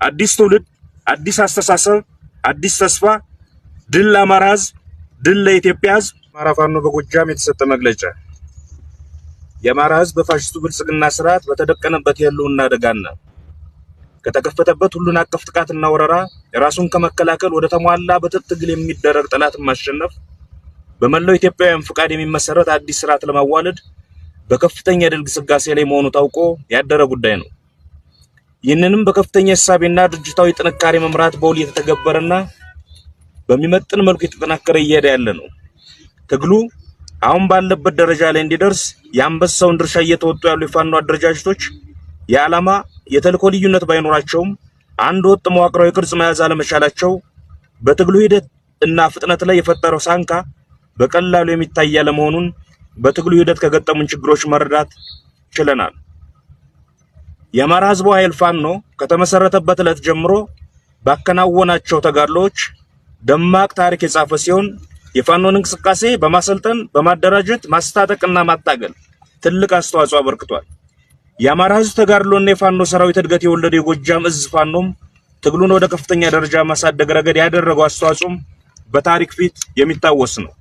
አዲስ ትውልድ፣ አዲስ አስተሳሰብ፣ አዲስ ተስፋ፣ ድል ለአማራ ህዝብ፣ ድል ለኢትዮጵያ ህዝብ። አማራ ፋኖ በጎጃም የተሰጠ መግለጫ። የአማራ ህዝብ በፋሽስቱ ብልጽግና ስርዓት በተደቀነበት የህልውና አደጋና ከተከፈተበት ሁሉን አቀፍ ጥቃትና ወረራ ራሱን ከመከላከል ወደ ተሟላ በትጥቅ ትግል የሚደረግ ጠላትን ማሸነፍ በመላው ኢትዮጵያውያን ፍቃድ የሚመሰረት አዲስ ስርዓት ለማዋለድ በከፍተኛ ድል ግስጋሴ ላይ መሆኑ ታውቆ ያደረ ጉዳይ ነው። ይህንንም በከፍተኛ ሐሳብና ድርጅታዊ ጥንካሬ መምራት በውል የተተገበረና በሚመጥን መልኩ የተጠናከረ እየሄደ ያለ ነው። ትግሉ አሁን ባለበት ደረጃ ላይ እንዲደርስ የአንበሳውን ድርሻ እየተወጡ ያሉ የፋኖ አደረጃጀቶች የዓላማ የተልእኮ ልዩነት ባይኖራቸውም አንድ ወጥ መዋቅራዊ ቅርጽ መያዝ አለመቻላቸው በትግሉ ሂደት እና ፍጥነት ላይ የፈጠረው ሳንካ በቀላሉ የሚታይ ያለመሆኑን በትግሉ ሂደት ከገጠሙን ችግሮች መረዳት ችለናል። የአማራ ህዝብ ኃይል ፋኖ ከተመሰረተበት ዕለት ጀምሮ ባከናወናቸው ተጋድሎዎች ደማቅ ታሪክ የጻፈ ሲሆን የፋኖን እንቅስቃሴ በማሰልጠን በማደራጀት ማስታጠቅና ማታገል ትልቅ አስተዋጽኦ አበርክቷል። የአማራ ህዝብ ተጋድሎና የፋኖ ሰራዊት እድገት የወለደው የጎጃም እዝ ፋኖም ትግሉን ወደ ከፍተኛ ደረጃ ማሳደግ ረገድ ያደረገው አስተዋጽኦም በታሪክ ፊት የሚታወስ ነው።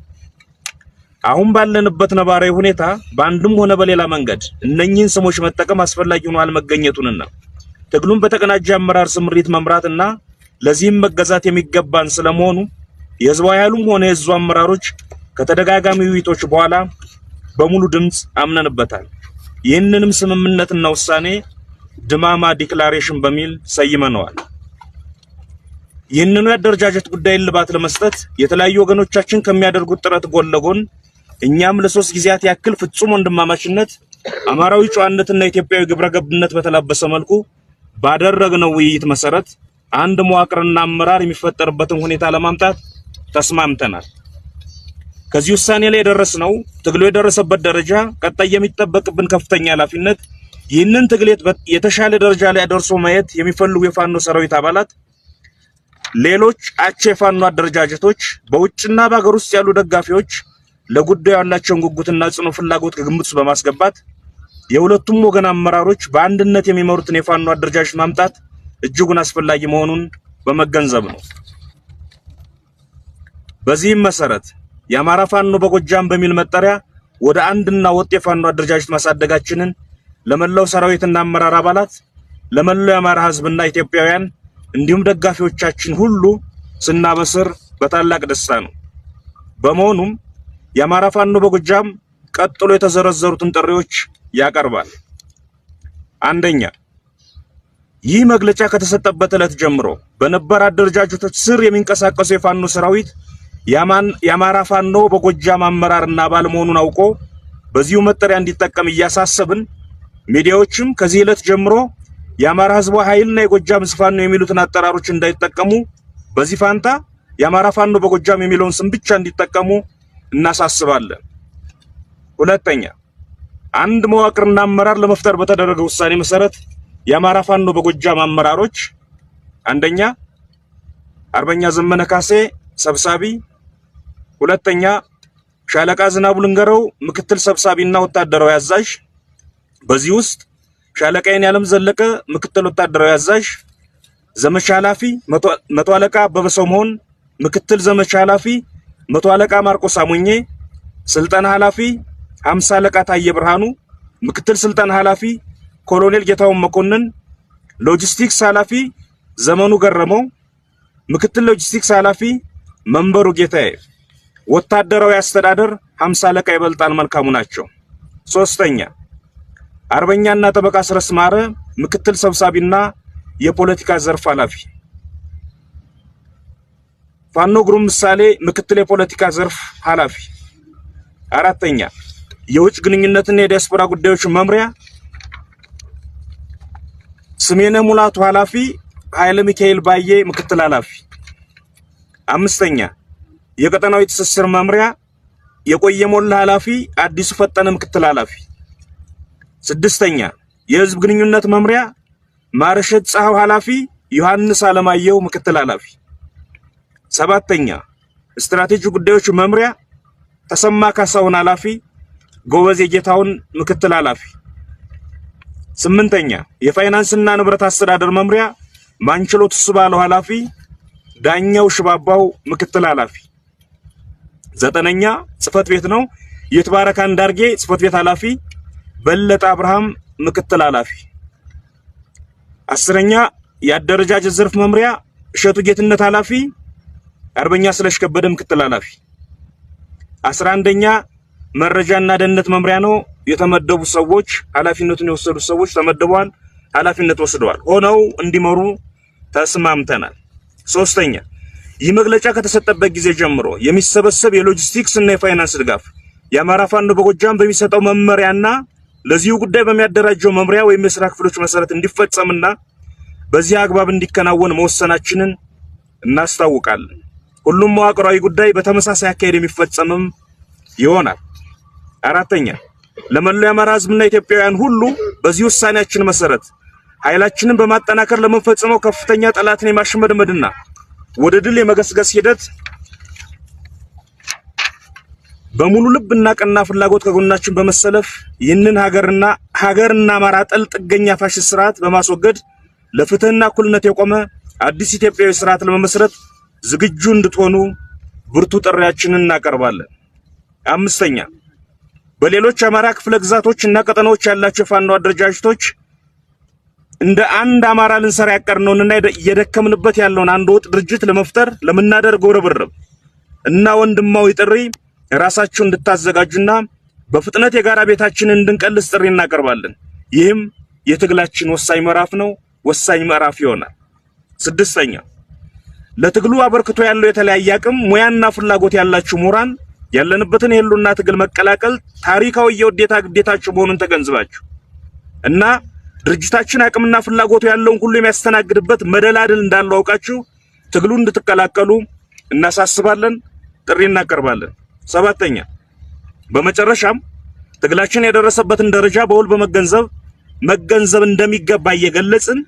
አሁን ባለንበት ነባራዊ ሁኔታ በአንድም ሆነ በሌላ መንገድ እነኚህን ስሞች መጠቀም አስፈላጊ ሆኖ አለመገኘቱንና ትግሉን በተቀናጀ አመራር ስምሪት መምራትና ለዚህም መገዛት የሚገባን ስለመሆኑ የህዝባዊ ኃይሉም ሆነ የህዝቡ አመራሮች ከተደጋጋሚ ውይይቶች በኋላ በሙሉ ድምጽ አምነንበታል። ይህንንም ስምምነትና ውሳኔ ድማማ ዲክላሬሽን በሚል ሰይመነዋል። ይህንኑ የአደረጃጀት ጉዳይ ልባት ለመስጠት የተለያዩ ወገኖቻችን ከሚያደርጉት ጥረት ጎን ለጎን እኛም ለ3 ጊዜያት ያክል ፍጹም ወንድማማችነት አማራዊ ጨዋነትና ኢትዮጵያዊ ግብረገብነት በተላበሰ መልኩ ባደረግነው ውይይት መሰረት አንድ መዋቅርና አመራር የሚፈጠርበትን ሁኔታ ለማምጣት ተስማምተናል። ከዚህ ውሳኔ ላይ የደረስነው ትግሉ የደረሰበት ደረጃ ቀጣይ የሚጠበቅብን ከፍተኛ ኃላፊነት ይህንን ትግል የተሻለ ደረጃ ላይ አደርሶ ማየት የሚፈልጉ የፋኖ ሰራዊት አባላት፣ ሌሎች አቻ የፋኖ አደረጃጀቶች፣ በውጭና በአገር ውስጥ ያሉ ደጋፊዎች ለጉዳዩ ያላቸውን ጉጉትና ጽኑ ፍላጎት ከግምት ውስጥ በማስገባት የሁለቱም ወገን አመራሮች በአንድነት የሚመሩትን የፋኖ አደረጃጀት ማምጣት እጅጉን አስፈላጊ መሆኑን በመገንዘብ ነው። በዚህም መሰረት የአማራ ፋኖ በጎጃም በሚል መጠሪያ ወደ አንድና ወጥ የፋኖ አደረጃጀት ማሳደጋችንን ለመላው ሰራዊትና አመራር አባላት፣ ለመላው የአማራ ህዝብና ኢትዮጵያውያን እንዲሁም ደጋፊዎቻችን ሁሉ ስናበስር በታላቅ ደስታ ነው። በመሆኑም የአማራ ፋኖ በጎጃም ቀጥሎ የተዘረዘሩትን ጥሪዎች ያቀርባል። አንደኛ፣ ይህ መግለጫ ከተሰጠበት ዕለት ጀምሮ በነባር አደረጃጀቶች ስር የሚንቀሳቀሱ የፋኖ ሰራዊት የአማራ ፋኖ በጎጃም አመራርና አባል መሆኑን አውቆ በዚሁ መጠሪያ እንዲጠቀም እያሳሰብን ሚዲያዎችም ከዚህ ዕለት ጀምሮ የአማራ ህዝብ ኃይልና የጎጃም ፋኖ የሚሉትን አጠራሮች እንዳይጠቀሙ በዚህ ፋንታ የአማራ ፋኖ በጎጃም የሚለውን ስም ብቻ እንዲጠቀሙ እናሳስባለን። ሁለተኛ፣ አንድ መዋቅርና አመራር ለመፍጠር በተደረገው ውሳኔ መሰረት የአማራ ፋኖ በጎጃም አመራሮች አንደኛ፣ አርበኛ ዘመነ ካሴ ሰብሳቢ፣ ሁለተኛ፣ ሻለቃ ዝናቡ ልንገረው ምክትል ሰብሳቢና ወታደራዊ አዛዥ፣ በዚህ ውስጥ ሻለቃ የኔዓለም ዘለቀ ምክትል ወታደራዊ አዛዥ፣ ዘመቻ ኃላፊ መቶ አለቃ አበበ ሰሞን፣ ምክትል ዘመቻ ኃላፊ መቶ አለቃ ማርቆስ አሞኜ፣ ስልጠና ኃላፊ 50 አለቃ ታየ ብርሃኑ፣ ምክትል ስልጠና ኃላፊ ኮሎኔል ጌታውን መኮንን፣ ሎጂስቲክስ ኃላፊ ዘመኑ ገረመው፣ ምክትል ሎጂስቲክስ ኃላፊ መንበሩ ጌታዬ፣ ወታደራዊ አስተዳደር 50 አለቃ ይበልጣል መልካሙ ናቸው። ሶስተኛ፣ አርበኛና ጠበቃ ስረስ ማረ ምክትል ሰብሳቢና የፖለቲካ ዘርፍ ኃላፊ፣ ፋኖ ግሩም ምሳሌ ምክትል የፖለቲካ ዘርፍ ኃላፊ። አራተኛ፣ የውጭ ግንኙነትና የዲያስፖራ ጉዳዮች መምሪያ ስሜነ ሙላቱ ኃላፊ፣ ኃይለ ሚካኤል ባዬ ምክትል ኃላፊ። አምስተኛ፣ የቀጠናዊ ትስስር መምሪያ የቆየ ሞላ ኃላፊ፣ አዲሱ ፈጠነ ምክትል ኃላፊ። ስድስተኛ፣ የህዝብ ግንኙነት መምሪያ ማርሸት ጻው ኃላፊ፣ ዮሐንስ አለማየሁ ምክትል ኃላፊ። ሰባተኛ፣ ስትራቴጂ ጉዳዮች መምሪያ ተሰማ ካሳውን ኃላፊ፣ ጎበዜ ጌታውን ምክትል ኃላፊ። ስምንተኛ፣ የፋይናንስና ንብረት አስተዳደር መምሪያ ማንችሎት ስባለው ኃላፊ፣ ዳኛው ሽባባው ምክትል ኃላፊ። 9ኛ ጽህፈት ቤት ነው ይትባረክ አንዳርጌ ጽህፈት ቤት ኃላፊ፣ በለጠ አብርሃም ምክትል ኃላፊ። 10ኛ የአደረጃጀት ዘርፍ መምሪያ እሸቱ ጌትነት ኃላፊ፣ አርበኛ ስለሽ ከበደ ምክትል ኃላፊ። 11ኛ መረጃና ደህንነት መምሪያ ነው የተመደቡ ሰዎች ኃላፊነቱን የወሰዱ ሰዎች ተመደዋል፣ ኃላፊነት ወስደዋል፣ ሆነው እንዲመሩ ተስማምተናል። 3ኛ ይህ መግለጫ ከተሰጠበት ጊዜ ጀምሮ የሚሰበሰብ የሎጂስቲክስ እና የፋይናንስ ድጋፍ የአማራ ፋኖ በጎጃም በሚሰጠው መመሪያና ለዚሁ ጉዳይ በሚያደራጀው መምሪያ ወይም የሥራ ክፍሎች መሰረት እንዲፈጸምና በዚህ አግባብ እንዲከናወን መወሰናችንን እናስታውቃለን። ሁሉም መዋቅራዊ ጉዳይ በተመሳሳይ አካሄድ የሚፈጸምም ይሆናል። 4ኛ ለመላው የአማራ ሕዝብና ኢትዮጵያውያን ሁሉ በዚህ ውሳኔያችን መሰረት ኃይላችንን በማጠናከር ለመፈጸመው ከፍተኛ ጠላትን የማሽመድመድና ወደ ድል የመገስገስ ሂደት በሙሉ ልብና ቀና ፍላጎት ከጎናችን በመሰለፍ ይህንን ሀገርና አማራ ጠል ጥገኛ ፋሽስት ስርዓት በማስወገድ ለፍትህና እኩልነት የቆመ አዲስ ኢትዮጵያዊ ስርዓት ለመመስረት ዝግጁ እንድትሆኑ ብርቱ ጥሪያችንን እናቀርባለን። 5ኛ በሌሎች አማራ ክፍለ ግዛቶች እና ቀጠናዎች ያላቸው ፋኖ አደረጃጀቶች እንደ አንድ አማራ ልንሰራ ያቀርነውንና እየደከምንበት ያለውን አንድ ወጥ ድርጅት ለመፍጠር ለምናደርገው ርብርብ እና ወንድማዊ ጥሪ ራሳችሁን እንድታዘጋጁና በፍጥነት የጋራ ቤታችንን እንድንቀልስ ጥሪ እናቀርባለን። ይህም የትግላችን ወሳኝ ምዕራፍ ነው፣ ወሳኝ ምዕራፍ ይሆናል። 6ኛ ለትግሉ አበርክቶ ያለው የተለያየ አቅም ሙያና ፍላጎት ያላችሁ ምሁራን ያለንበትን የህልውና ትግል መቀላቀል ታሪካዊ የውዴታ ግዴታችሁ መሆኑን ተገንዝባችሁ እና ድርጅታችን አቅምና ፍላጎቱ ያለውን ሁሉ የሚያስተናግድበት መደላድል እንዳለው አውቃችሁ ትግሉን እንድትቀላቀሉ እናሳስባለን፣ ጥሪ እናቀርባለን። 7ኛ በመጨረሻም ትግላችን የደረሰበትን ደረጃ በውል መገንዘብ እንደሚገባ እየገለጽን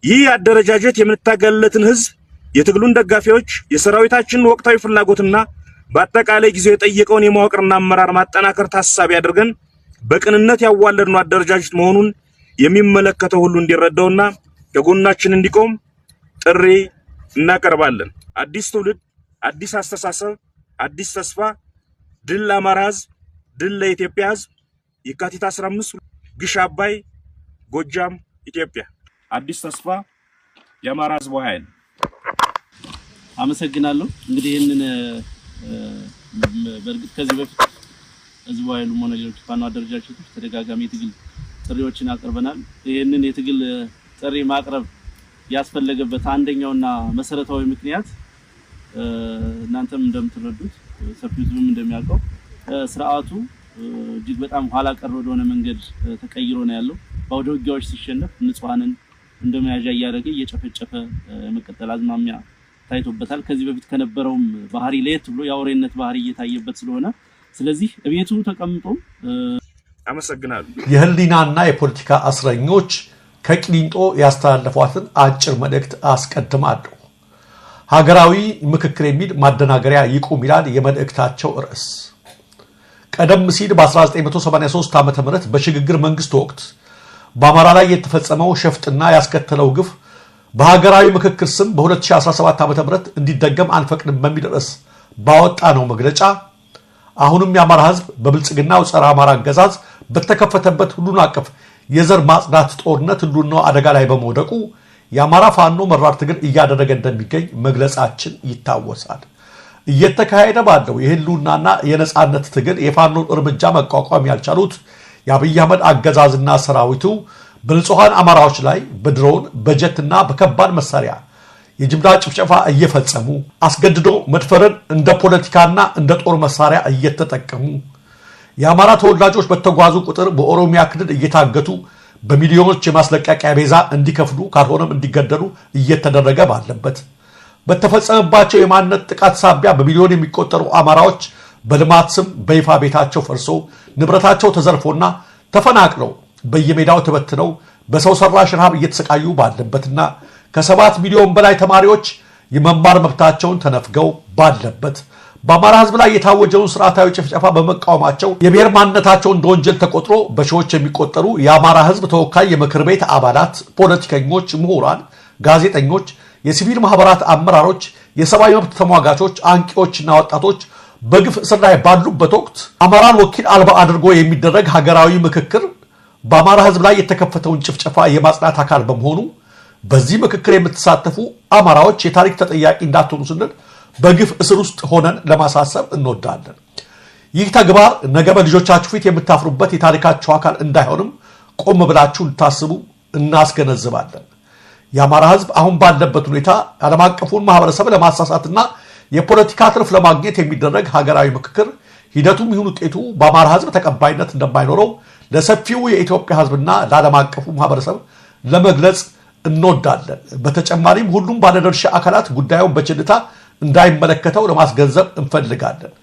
ይህ አደረጃጀት የምንታገለትን ህዝብ፣ የትግሉን ደጋፊዎች፣ የሰራዊታችንን ወቅታዊ ፍላጎትና በአጠቃላይ ጊዜው የጠየቀውን የመዋቅርና አመራር ማጠናከር ታሳቢ አድርገን በቅንነት ያዋለድነው አደረጃጀት መሆኑን የሚመለከተው ሁሉ እንዲረዳውና ከጎናችን እንዲቆም ጥሪ እናቀርባለን። አዲስ ትውልድ፣ አዲስ አስተሳሰብ፣ አዲስ ተስፋ። ድል ለአማራ ህዝብ፣ ድል ለኢትዮጵያ ህዝብ። የካቲት 15 ግሽ አባይ ጎጃም ኢትዮጵያ። አዲስ ተስፋ የአማራ ህዝብ ኃይል። አመሰግናለሁ። እንግዲህ ይሄንን በርግጥ ከዚህ በፊት ህዝብ ኃይሉ ሆነ ሌሎች ፋኖ አደረጃጀቶች ተደጋጋሚ ትግል ጥሪዎችን አቅርበናል። ይሄንን የትግል ጥሪ ማቅረብ ያስፈልገበት አንደኛውና መሰረታዊ ምክንያት እናንተም እንደምትረዱት ሰፊው ህዝብም እንደሚያውቀው ስርዓቱ እጅግ በጣም ኋላ ቀር ወደሆነ መንገድ ተቀይሮ ነው ያለው። በአውደ ውጊያዎች ሲሸነፍ ንጹሃንን እንደመያዣ እያደረገ እየጨፈጨፈ መቀጠል አዝማሚያ ታይቶበታል። ከዚህ በፊት ከነበረውም ባህሪ ለየት ብሎ የአውሬነት ባህሪ እየታየበት ስለሆነ ስለዚህ እቤቱ ተቀምጦ አመሰግናለሁ። የህሊናና የፖለቲካ እስረኞች ከቂሊንጦ ያስተላለፏትን አጭር መልእክት አስቀድማለሁ። ሀገራዊ ምክክር የሚል ማደናገሪያ ይቁም ይላል የመልእክታቸው ርዕስ። ቀደም ሲል በ1983 ዓ.ም በሽግግር መንግስት ወቅት በአማራ ላይ የተፈጸመው ሸፍጥና ያስከተለው ግፍ በሀገራዊ ምክክር ስም በ2017 ዓ.ም እንዲደገም አንፈቅድም በሚል ርዕስ ባወጣ ነው መግለጫ አሁንም የአማራ ህዝብ በብልጽግናው ጸረ አማራ አገዛዝ በተከፈተበት ሁሉን አቀፍ የዘር ማጽዳት ጦርነት ሁሉን አደጋ ላይ በመውደቁ የአማራ ፋኖ መራር ትግል እያደረገ እንደሚገኝ መግለጻችን ይታወሳል። እየተካሄደ ባለው የህልውናና የነጻነት ትግል የፋኖ እርምጃ መቋቋም ያልቻሉት የአብይ አህመድ አገዛዝና ሰራዊቱ በንጹሃን አማራዎች ላይ በድሮን በጀትና በከባድ መሳሪያ የጅምላ ጭፍጨፋ እየፈጸሙ አስገድዶ መድፈርን እንደ ፖለቲካና እንደ ጦር መሳሪያ እየተጠቀሙ የአማራ ተወላጆች በተጓዙ ቁጥር በኦሮሚያ ክልል እየታገቱ በሚሊዮኖች የማስለቀቂያ ቤዛ እንዲከፍሉ ካልሆነም እንዲገደሉ እየተደረገ ባለበት በተፈጸመባቸው የማንነት ጥቃት ሳቢያ በሚሊዮን የሚቆጠሩ አማራዎች በልማት ስም በይፋ ቤታቸው ፈርሶ ንብረታቸው ተዘርፎና ተፈናቅለው በየሜዳው ተበትነው በሰው ሰራሽ ረሃብ እየተሰቃዩ ባለበትና ከ7 ሚሊዮን በላይ ተማሪዎች የመማር መብታቸውን ተነፍገው ባለበት በአማራ ህዝብ ላይ የታወጀውን ስርዓታዊ ጭፍጨፋ በመቃወማቸው የብሔር ማንነታቸው እንደ ወንጀል ተቆጥሮ በሺዎች የሚቆጠሩ የአማራ ህዝብ ተወካይ የምክር ቤት አባላት፣ ፖለቲከኞች፣ ምሁራን፣ ጋዜጠኞች፣ የሲቪል ማህበራት አመራሮች፣ የሰብአዊ መብት ተሟጋቾች፣ አንቂዎችና ወጣቶች በግፍ እስር ላይ ባሉበት ወቅት አማራን ወኪል አልባ አድርጎ የሚደረግ ሀገራዊ ምክክር በአማራ ህዝብ ላይ የተከፈተውን ጭፍጨፋ የማጽናት አካል በመሆኑ በዚህ ምክክር የምትሳተፉ አማራዎች የታሪክ ተጠያቂ እንዳትሆኑ ስንል በግፍ እስር ውስጥ ሆነን ለማሳሰብ እንወዳለን። ይህ ተግባር ነገ በልጆቻችሁ ፊት የምታፍሩበት የታሪካችሁ አካል እንዳይሆንም ቆም ብላችሁ ልታስቡ እናስገነዝባለን። የአማራ ህዝብ አሁን ባለበት ሁኔታ ዓለም አቀፉን ማህበረሰብ ለማሳሳትና የፖለቲካ ትርፍ ለማግኘት የሚደረግ ሀገራዊ ምክክር ሂደቱም ይሁን ውጤቱ በአማራ ህዝብ ተቀባይነት እንደማይኖረው ለሰፊው የኢትዮጵያ ህዝብና ለዓለም አቀፉ ማህበረሰብ ለመግለጽ እንወዳለን። በተጨማሪም ሁሉም ባለድርሻ አካላት ጉዳዩን በችልታ እንዳይመለከተው ለማስገንዘብ እንፈልጋለን።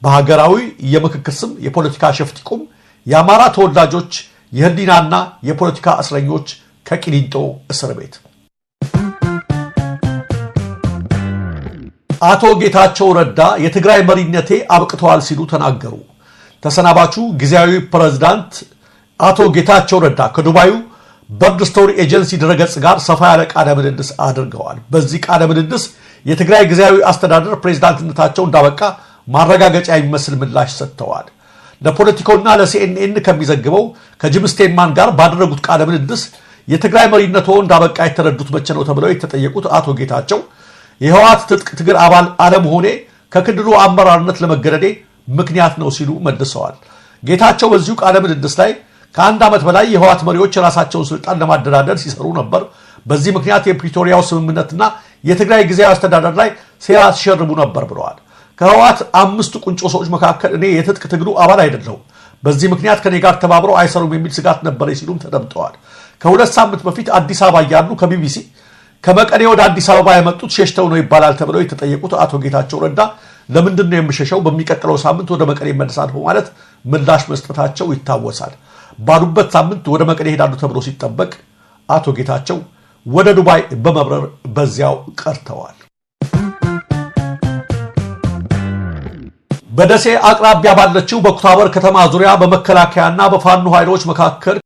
በሀገራዊ የምክክር ስም የፖለቲካ ሸፍጥ ይቁም። የአማራ ተወላጆች የህሊናና የፖለቲካ እስረኞች ከቂሊንጦ እስር ቤት። አቶ ጌታቸው ረዳ የትግራይ መሪነቴ አብቅተዋል ሲሉ ተናገሩ። ተሰናባቹ ጊዜያዊ ፕሬዝዳንት አቶ ጌታቸው ረዳ ከዱባዩ በርድ ስቶሪ ኤጀንሲ ድረገጽ ጋር ሰፋ ያለ ቃለ ምልልስ አድርገዋል። በዚህ ቃለ ምልልስ የትግራይ ጊዜያዊ አስተዳደር ፕሬዝዳንትነታቸው እንዳበቃ ማረጋገጫ የሚመስል ምላሽ ሰጥተዋል። ለፖለቲካውና ለሲኤንኤን ከሚዘግበው ከጂም ስቴንማን ጋር ባደረጉት ቃለ ምልልስ የትግራይ መሪነቶ እንዳበቃ የተረዱት መቼ ነው ተብለው የተጠየቁት አቶ ጌታቸው የህወሓት ትጥቅ ትግል አባል አለመሆኔ ከክልሉ አመራርነት ለመገረዴ ምክንያት ነው ሲሉ መልሰዋል። ጌታቸው በዚሁ ቃለ ምልልስ ላይ ከአንድ ዓመት በላይ የህወሓት መሪዎች የራሳቸውን ስልጣን ለማደላደል ሲሰሩ ነበር። በዚህ ምክንያት የፕሪቶሪያው ስምምነትና የትግራይ ጊዜያዊ አስተዳደር ላይ ሴራ ሲሸርቡ ነበር ብለዋል። ከህወሓት 5 ቁንጮ ሰዎች መካከል እኔ የትጥቅ ትግሉ አባል አይደለሁም፣ በዚህ ምክንያት ከኔ ጋር ተባብረው አይሰሩም የሚል ስጋት ነበር ሲሉም ተደምጠዋል። ከ2 ሳምንት በፊት አዲስ አበባ ያሉ ከቢቢሲ ከመቀሌ ወደ አዲስ አበባ የመጡት ሸሽተው ነው ይባላል ተብለው የተጠየቁት አቶ ጌታቸው ረዳ ለምንድን ነው የምሸሸው? በሚቀጥለው ሳምንት ወደ መቀሌ ይመለሳል በማለት ምላሽ መስጠታቸው ይታወሳል። ባሉበት ሳምንት ወደ መቀሌ ሄዳሉ ተብሎ ሲጠበቅ አቶ ጌታቸው ወደ ዱባይ በመብረር በዚያው ቀርተዋል። በደሴ አቅራቢያ ባለችው በኩታበር ከተማ ዙሪያ በመከላከያና በፋኖ ኃይሎች መካከል